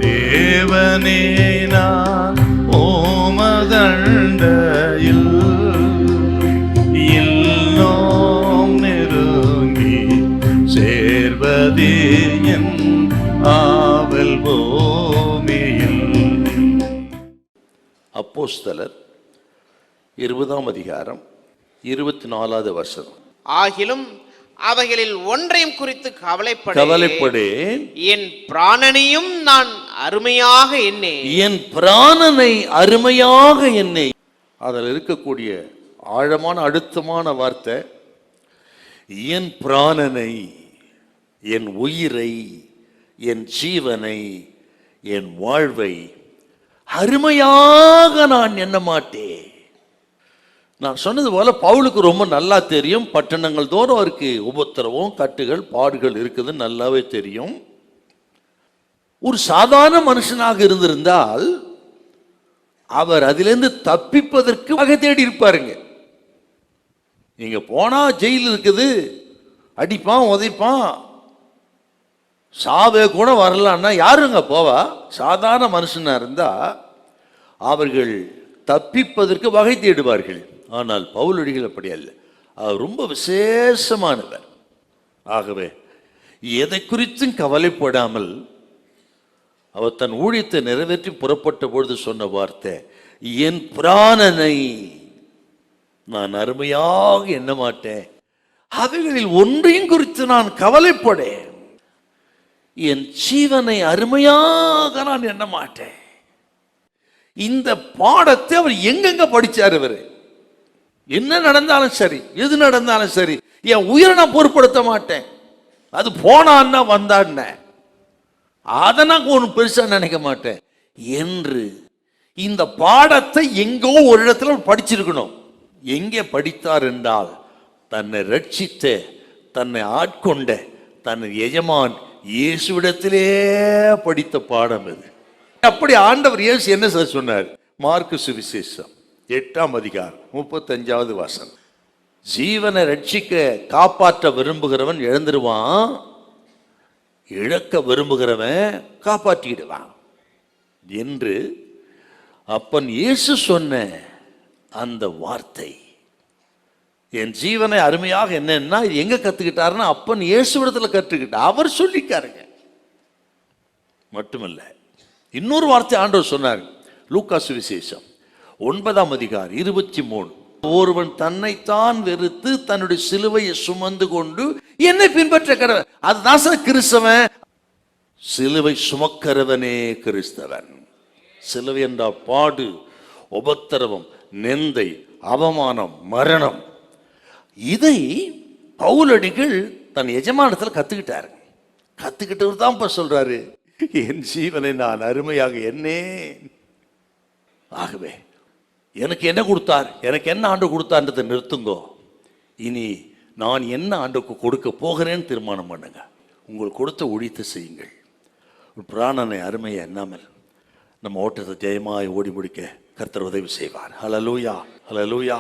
தேவனே நான் ஓமதண்டையில் இன்னும் நெருங்கி சேர்வதே என் ஆவல் பூமியில். அப்போஸ்தலர் 20ஆம் அதிகாரம் 24வது வசனம். ஆகிலும் அவைகளில் ஒன்றையும் குறித்து கவலைப்படேன், என் பிராணனையும் நான் அருமையாக எண்ணேன். என் பிராணனை அருமையாக எண்ணேன். அதில் இருக்கக்கூடிய ஆழமான அழுத்தமான வார்த்தை, என் பிராணனை, என் உயிரை, என் ஜீவனை, என் வாழ்வை அருமையாக நான் எண்ண மாட்டேன். நான் சொன்னது போல பவுலுக்கு ரொம்ப நல்லா தெரியும், பட்டணங்கள் தோறும் அவருக்கு உபத்திரவம், கட்டுகள், பாடுகள் இருக்குதுன்னு நல்லாவே தெரியும். ஒரு சாதாரண மனுஷனாக இருந்திருந்தால் அவர் அதிலிருந்து தப்பிப்பதற்கு வகை தேடி இருப்பாருங்க. நீங்க போனா ஜெயில் இருக்குது, அடிப்பான், உதைப்பான், சாவே கூட வரலான்னா யாருங்க போவா? சாதாரண மனுஷனா இருந்தா அவர்கள் தப்பிப்பதற்கு வகை தேடுவார்கள். ஆனால் பவுலடிகள் அப்படி அல்ல, அவர் ரொம்ப விசேஷமானவர். ஆகவே எதை குறித்தும் கவலைப்படாமல் அவர் தன் ஊழியத்தை நிறைவேற்றி புறப்பட்ட பொழுது சொன்ன வார்த்தை, என் பிராணனை நான் அருமையாக எண்ண மாட்டேன், அவைகளில் ஒன்றையும் குறித்து நான் கவலைப்படேன், என் ஜீவனை அருமையாக நான் எண்ண மாட்டேன். இந்த பாடத்தை அவர் எங்கெங்க படிச்சார்? அவர் என்ன நடந்தாலும் சரி, எது நடந்தாலும் சரி, என் உயிரை நான் பொருட்படுத்த மாட்டேன், அது போனான்னா வந்தான்ன, அதை நான் ஒன்றும் பெருசா நினைக்க மாட்டேன் என்று இந்த பாடத்தை எங்கோ ஒரு இடத்துல படிச்சிருக்கணும். எங்கே படித்தார் என்றால், தன்னை ரட்சித்த, தன்னை ஆட்கொண்ட தன் எஜமான் இயேசுவிடத்திலே படித்த பாடம் இது. அப்படி ஆண்டவர் இயேசு என்ன சொன்னார்? மார்க்கு சுவிசேஷம் 8ஆம் அதிகாரம் 35வது வசனம், ஜீவனை ரட்சிக்க காப்பாற்ற விரும்புகிறவன் இழந்துருவான், இழக்க விரும்புகிறவன் காப்பாற்றிடுவான் என்று அப்பன் இயேசு சொன்ன அந்த வார்த்தை, என் ஜீவனை அருமையாக என்னன்னா இது எங்க கத்துக்கிட்டாருன்னா அப்பன் இயேசுவிடத்துல கற்றுக்கிட்டார். அவர் சொல்லிக்காருங்க. மட்டுமல்ல, இன்னொரு வார்த்தை ஆண்டவர் சொன்னார். லூக்கா சுவிசேஷம் 9ஆம் அதிகாரம் 23, ஒருவன் தன்னைத்தான் வெறுத்து தன்னுடைய சிலுவையை சுமந்து கொண்டு என்னை பின்பற்ற கடவன். அதுதான் சார் கிறிஸ்தவன். சிலுவை சுமக்கிறவனே கிறிஸ்தவன். சிலுவை என்றால் பாடு, உபத்திரவம், நிந்தை, அவமானம், மரணம். இதை பவுலடிகள் தன் எஜமானத்தில் கத்துக்கிட்டாரு. கத்துக்கிட்டவர் தான் இப்ப சொல்றாரு, என் ஜீவனை நான் அருமையாக எண்ணேன். ஆகவே எனக்கு என்ன கொடுத்தார், எனக்கு என்ன ஆண்டு கொடுத்தான்றதை நிறுத்துங்கோ. இனி நான் என்ன ஆண்டுக்கு கொடுக்க போகிறேன்னு தீர்மானம் பண்ணுங்க. உங்களுக்கு கொடுத்த ஊழியத்தை செய்யுங்கள். பிராணனை அருமையை எண்ணாமல் நம்ம ஓட்டத்தை ஜெயமாய் ஓடி முடிக்க கர்த்தர் உதவி செய்வார். ஹல்லேலூயா, ஹல்லேலூயா.